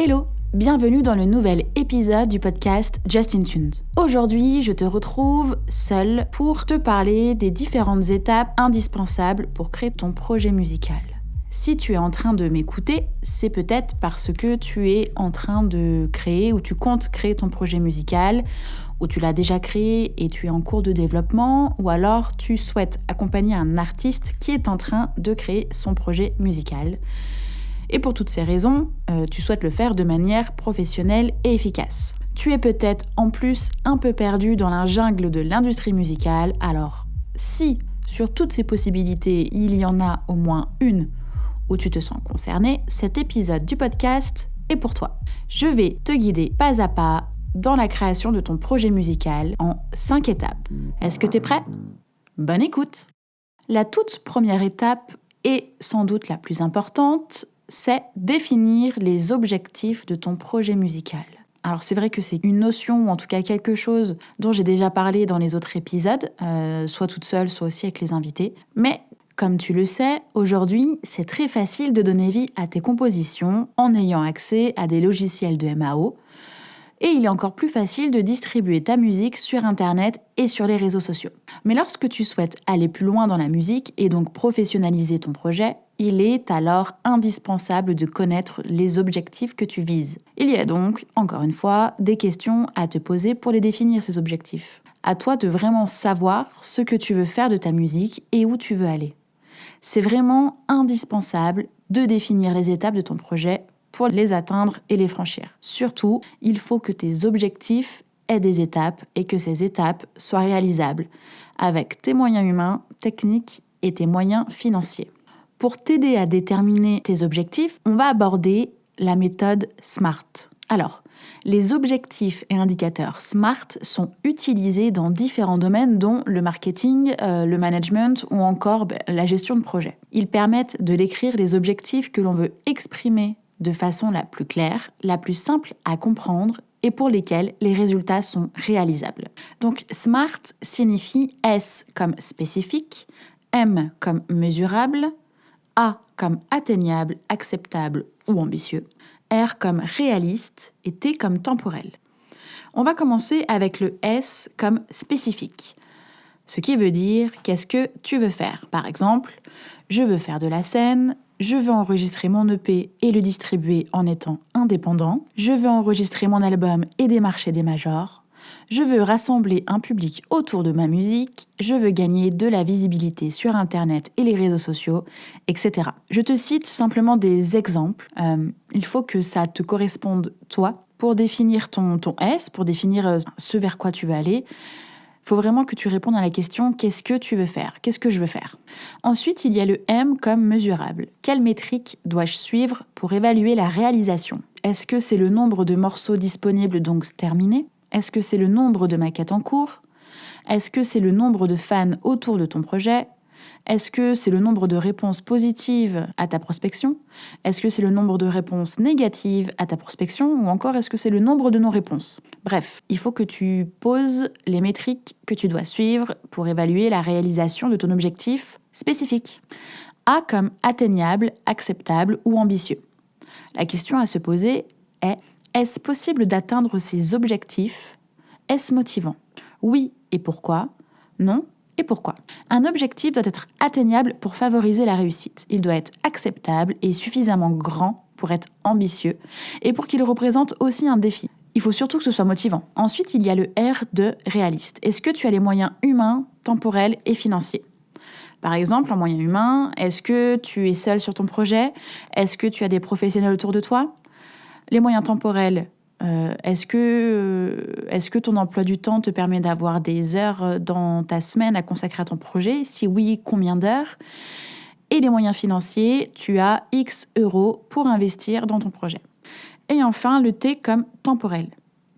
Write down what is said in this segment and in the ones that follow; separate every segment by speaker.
Speaker 1: Hello, bienvenue dans le nouvel épisode du podcast Just in Tunes. Aujourd'hui, je te retrouve seule pour te parler des différentes étapes indispensables pour créer ton projet musical. Si tu es en train de m'écouter, c'est peut-être parce que tu es en train de créer ou tu comptes créer ton projet musical, ou tu l'as déjà créé et tu es en cours de développement, ou alors tu souhaites accompagner un artiste qui est en train de créer son projet musical. Et pour toutes ces raisons, tu souhaites le faire de manière professionnelle et efficace. Tu es peut-être en plus un peu perdu dans la jungle de l'industrie musicale, alors si sur toutes ces possibilités, il y en a au moins une où tu te sens concerné, cet épisode du podcast est pour toi. Je vais te guider pas à pas dans la création de ton projet musical en 5 étapes. Est-ce que tu es prêt ? Bonne écoute ! La toute première étape, et sans doute la plus importante, c'est définir les objectifs de ton projet musical. Alors c'est vrai que c'est une notion, ou en tout cas quelque chose dont j'ai déjà parlé dans les autres épisodes, soit toute seule, soit aussi avec les invités. Mais comme tu le sais, aujourd'hui, c'est très facile de donner vie à tes compositions en ayant accès à des logiciels de MAO. Et il est encore plus facile de distribuer ta musique sur Internet et sur les réseaux sociaux. Mais lorsque tu souhaites aller plus loin dans la musique et donc professionnaliser ton projet, il est alors indispensable de connaître les objectifs que tu vises. Il y a donc, encore une fois, des questions à te poser pour les définir, ces objectifs. À toi de vraiment savoir ce que tu veux faire de ta musique et où tu veux aller. C'est vraiment indispensable de définir les étapes de ton projet pour les atteindre et les franchir. Surtout, il faut que tes objectifs aient des étapes et que ces étapes soient réalisables avec tes moyens humains, techniques et tes moyens financiers. Pour t'aider à déterminer tes objectifs, on va aborder la méthode SMART. Alors, les objectifs et indicateurs SMART sont utilisés dans différents domaines dont le marketing, le management ou encore la gestion de projet. Ils permettent de décrire les objectifs que l'on veut exprimer de façon la plus claire, la plus simple à comprendre et pour lesquels les résultats sont réalisables. Donc SMART signifie S comme spécifique, M comme mesurable, A comme atteignable, acceptable ou ambitieux, R comme réaliste et T comme temporel. On va commencer avec le S comme spécifique, ce qui veut dire qu'est-ce que tu veux faire. Par exemple, je veux faire de la scène, je veux enregistrer mon EP et le distribuer en étant indépendant, je veux enregistrer mon album et démarcher des majors, je veux rassembler un public autour de ma musique, je veux gagner de la visibilité sur Internet et les réseaux sociaux, etc. Je te cite simplement des exemples. Il faut que ça te corresponde, toi, pour définir ton S, pour définir ce vers quoi tu veux aller. Il faut vraiment que tu répondes à la question « Qu'est-ce que tu veux faire ? Qu'est-ce que je veux faire ?» Ensuite, il y a le M comme mesurable. Quelle métrique dois-je suivre pour évaluer la réalisation ? Est-ce que c'est le nombre de morceaux disponibles, donc terminés ? Est-ce que c'est le nombre de maquettes en cours ? Est-ce que c'est le nombre de fans autour de ton projet ? Est-ce que c'est le nombre de réponses positives à ta prospection ? Est-ce que c'est le nombre de réponses négatives à ta prospection ? Ou encore, est-ce que c'est le nombre de non-réponses ? Bref, il faut que tu poses les métriques que tu dois suivre pour évaluer la réalisation de ton objectif spécifique. A comme atteignable, acceptable ou ambitieux. La question à se poser est: est-ce possible d'atteindre ces objectifs ? Est-ce motivant ? Oui, et pourquoi ? Non, et pourquoi ? Un objectif doit être atteignable pour favoriser la réussite. Il doit être acceptable et suffisamment grand pour être ambitieux et pour qu'il représente aussi un défi. Il faut surtout que ce soit motivant. Ensuite, il y a le R de réaliste. Est-ce que tu as les moyens humains, temporels et financiers ? Par exemple, en moyens humains, est-ce que tu es seul sur ton projet ? Est-ce que tu as des professionnels autour de toi ? Les moyens temporels, est-ce que ton emploi du temps te permet d'avoir des heures dans ta semaine à consacrer à ton projet ? Si oui, combien d'heures ? Et les moyens financiers, tu as X euros pour investir dans ton projet. Et enfin, le T comme temporel.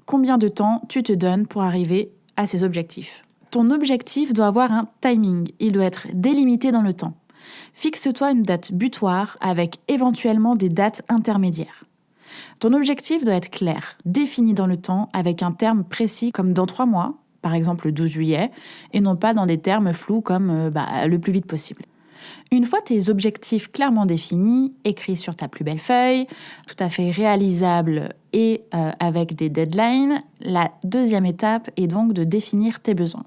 Speaker 1: Combien de temps tu te donnes pour arriver à ces objectifs ? Ton objectif doit avoir un timing, il doit être délimité dans le temps. Fixe-toi une date butoir avec éventuellement des dates intermédiaires. Ton objectif doit être clair, défini dans le temps avec un terme précis comme dans 3 mois, par exemple le 12 juillet, et non pas dans des termes flous comme le plus vite possible. Une fois tes objectifs clairement définis, écrits sur ta plus belle feuille, tout à fait réalisables et avec des deadlines, la deuxième étape est donc de définir tes besoins.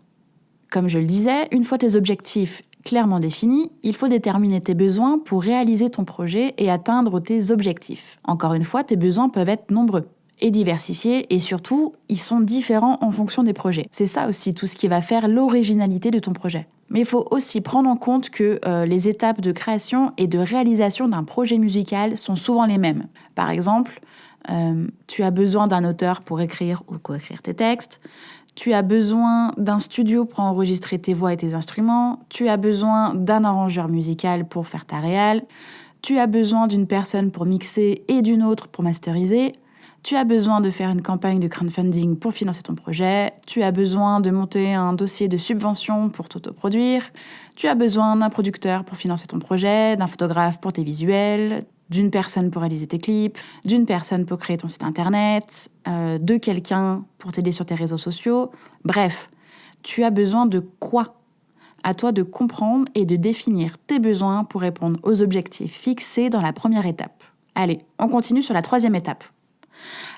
Speaker 1: Comme je le disais, une fois tes objectifs clairement définis, il faut déterminer tes besoins pour réaliser ton projet et atteindre tes objectifs. Encore une fois, tes besoins peuvent être nombreux et diversifiés, et surtout, ils sont différents en fonction des projets. C'est ça aussi tout ce qui va faire l'originalité de ton projet. Mais il faut aussi prendre en compte que les étapes de création et de réalisation d'un projet musical sont souvent les mêmes. Par exemple, tu as besoin d'un auteur pour écrire ou coécrire tes textes, tu as besoin d'un studio pour enregistrer tes voix et tes instruments, tu as besoin d'un arrangeur musical pour faire ta réal, tu as besoin d'une personne pour mixer et d'une autre pour masteriser, tu as besoin de faire une campagne de crowdfunding pour financer ton projet, tu as besoin de monter un dossier de subvention pour t'autoproduire, tu as besoin d'un producteur pour financer ton projet, d'un photographe pour tes visuels, d'une personne pour réaliser tes clips, d'une personne pour créer ton site internet, de quelqu'un pour t'aider sur tes réseaux sociaux. Bref, tu as besoin de quoi ? À toi de comprendre et de définir tes besoins pour répondre aux objectifs fixés dans la première étape. Allez, on continue sur la troisième étape.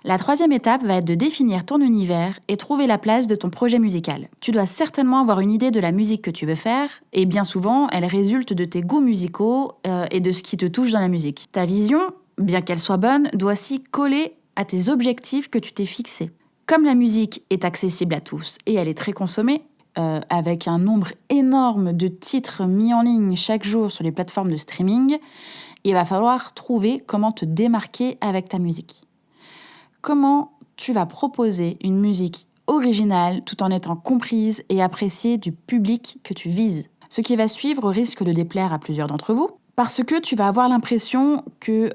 Speaker 1: La troisième étape va être de définir ton univers et trouver la place de ton projet musical. Tu dois certainement avoir une idée de la musique que tu veux faire, et bien souvent, elle résulte de tes goûts musicaux et de ce qui te touche dans la musique. Ta vision, bien qu'elle soit bonne, doit s'y coller à tes objectifs que tu t'es fixés. Comme la musique est accessible à tous et elle est très consommée, avec un nombre énorme de titres mis en ligne chaque jour sur les plateformes de streaming, il va falloir trouver comment te démarquer avec ta musique. Comment tu vas proposer une musique originale tout en étant comprise et appréciée du public que tu vises. Ce qui va suivre risque de déplaire à plusieurs d'entre vous, parce que tu vas avoir l'impression que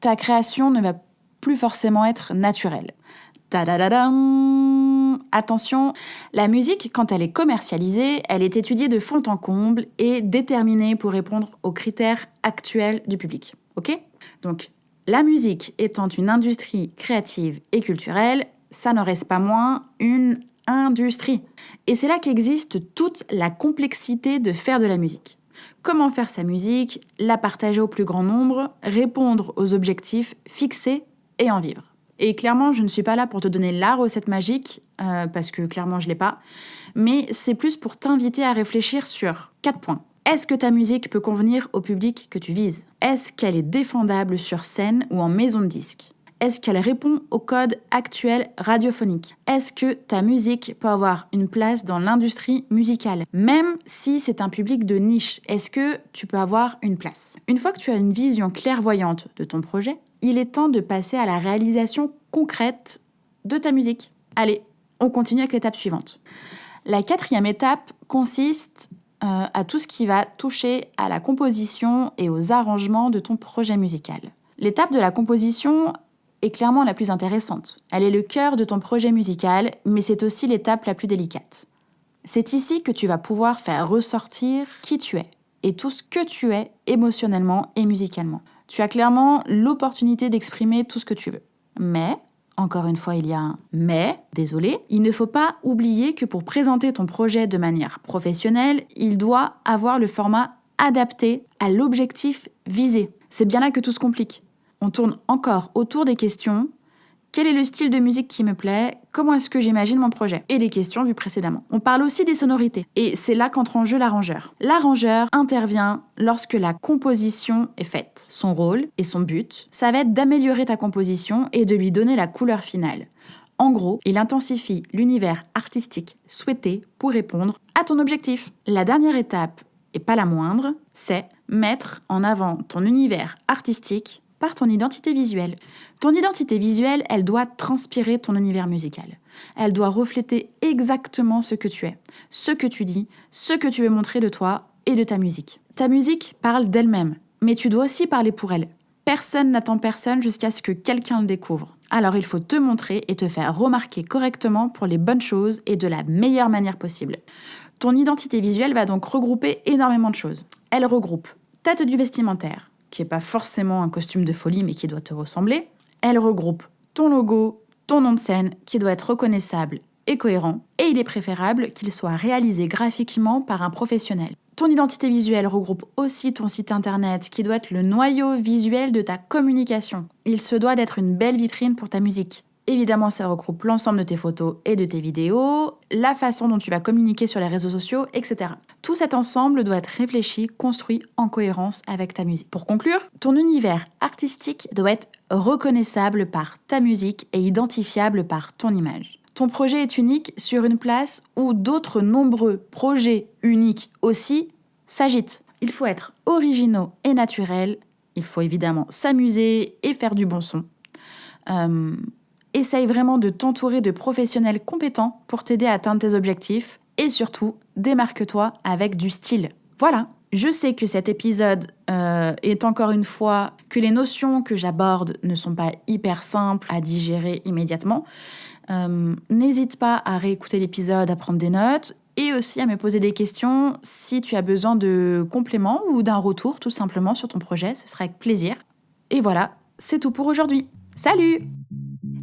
Speaker 1: ta création ne va plus forcément être naturelle. Tadadadam ! Attention, la musique, quand elle est commercialisée, elle est étudiée de fond en comble et déterminée pour répondre aux critères actuels du public. Ok ? Donc, la musique étant une industrie créative et culturelle, ça n'en reste pas moins une industrie. Et c'est là qu'existe toute la complexité de faire de la musique. Comment faire sa musique, la partager au plus grand nombre, répondre aux objectifs fixés et en vivre. Et clairement, je ne suis pas là pour te donner la recette magique, parce que clairement, je ne l'ai pas, mais c'est plus pour t'inviter à réfléchir sur 4 points. Est-ce que ta musique peut convenir au public que tu vises ? Est-ce qu'elle est défendable sur scène ou en maison de disque ? Est-ce qu'elle répond au code actuel radiophonique ? Est-ce que ta musique peut avoir une place dans l'industrie musicale ? Même si c'est un public de niche, est-ce que tu peux avoir une place ? Une fois que tu as une vision clairvoyante de ton projet, il est temps de passer à la réalisation concrète de ta musique. Allez, on continue avec l'étape suivante. La 4e étape consiste à tout ce qui va toucher à la composition et aux arrangements de ton projet musical. L'étape de la composition est clairement la plus intéressante. Elle est le cœur de ton projet musical, mais c'est aussi l'étape la plus délicate. C'est ici que tu vas pouvoir faire ressortir qui tu es et tout ce que tu es émotionnellement et musicalement. Tu as clairement l'opportunité d'exprimer tout ce que tu veux. Mais, encore une fois, il y a un « mais », désolé, il ne faut pas oublier que pour présenter ton projet de manière professionnelle, il doit avoir le format adapté à l'objectif visé. C'est bien là que tout se complique. On tourne encore autour des questions. Quel est le style de musique qui me plaît ? Comment est-ce que j'imagine mon projet ? Et les questions vues précédemment. On parle aussi des sonorités. Et c'est là qu'entre en jeu l'arrangeur. L'arrangeur intervient lorsque la composition est faite. Son rôle et son but, ça va être d'améliorer ta composition et de lui donner la couleur finale. En gros, il intensifie l'univers artistique souhaité pour répondre à ton objectif. La dernière étape, et pas la moindre, c'est mettre en avant ton univers artistique par ton identité visuelle. Ton identité visuelle, elle doit transpirer ton univers musical. Elle doit refléter exactement ce que tu es, ce que tu dis, ce que tu veux montrer de toi et de ta musique. Ta musique parle d'elle-même, mais tu dois aussi parler pour elle. Personne n'attend personne jusqu'à ce que quelqu'un le découvre. Alors il faut te montrer et te faire remarquer correctement pour les bonnes choses et de la meilleure manière possible. Ton identité visuelle va donc regrouper énormément de choses. Elle regroupe ta tenue vestimentaire, qui n'est pas forcément un costume de folie, mais qui doit te ressembler. Elle regroupe ton logo, ton nom de scène, qui doit être reconnaissable et cohérent. Et il est préférable qu'il soit réalisé graphiquement par un professionnel. Ton identité visuelle regroupe aussi ton site internet qui doit être le noyau visuel de ta communication. Il se doit d'être une belle vitrine pour ta musique. Évidemment, ça regroupe l'ensemble de tes photos et de tes vidéos, la façon dont tu vas communiquer sur les réseaux sociaux, etc. Tout cet ensemble doit être réfléchi, construit en cohérence avec ta musique. Pour conclure, ton univers artistique doit être reconnaissable par ta musique et identifiable par ton image. Ton projet est unique sur une place où d'autres nombreux projets uniques aussi s'agitent. Il faut être originaux et naturels. Il faut évidemment s'amuser et faire du bon son. Essaye vraiment de t'entourer de professionnels compétents pour t'aider à atteindre tes objectifs. Et surtout, démarque-toi avec du style. Voilà. Je sais que cet épisode est encore une fois que les notions que j'aborde ne sont pas hyper simples à digérer immédiatement. N'hésite pas à réécouter l'épisode, à prendre des notes et aussi à me poser des questions si tu as besoin de compléments ou d'un retour tout simplement sur ton projet, ce sera avec plaisir. Et voilà, c'est tout pour aujourd'hui. Salut!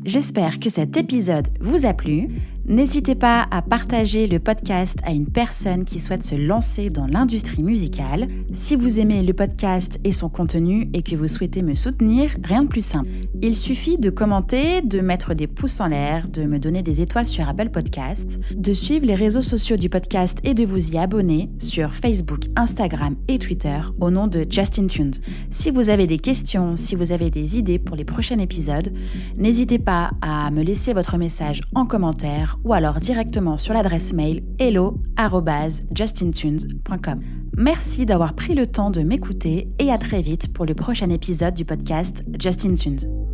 Speaker 1: J'espère que cet épisode vous a plu. N'hésitez pas à partager le podcast à une personne qui souhaite se lancer dans l'industrie musicale. Si vous aimez le podcast et son contenu et que vous souhaitez me soutenir, rien de plus simple. Il suffit de commenter, de mettre des pouces en l'air, de me donner des étoiles sur Apple Podcasts, de suivre les réseaux sociaux du podcast et de vous y abonner sur Facebook, Instagram et Twitter au nom de Just In Tuned. Si vous avez des questions, si vous avez des idées pour les prochains épisodes, n'hésitez pas à me laisser votre message en commentaire ou alors directement sur l'adresse mail hello@justintunes.com. Merci d'avoir pris le temps de m'écouter et à très vite pour le prochain épisode du podcast Just In Tuned.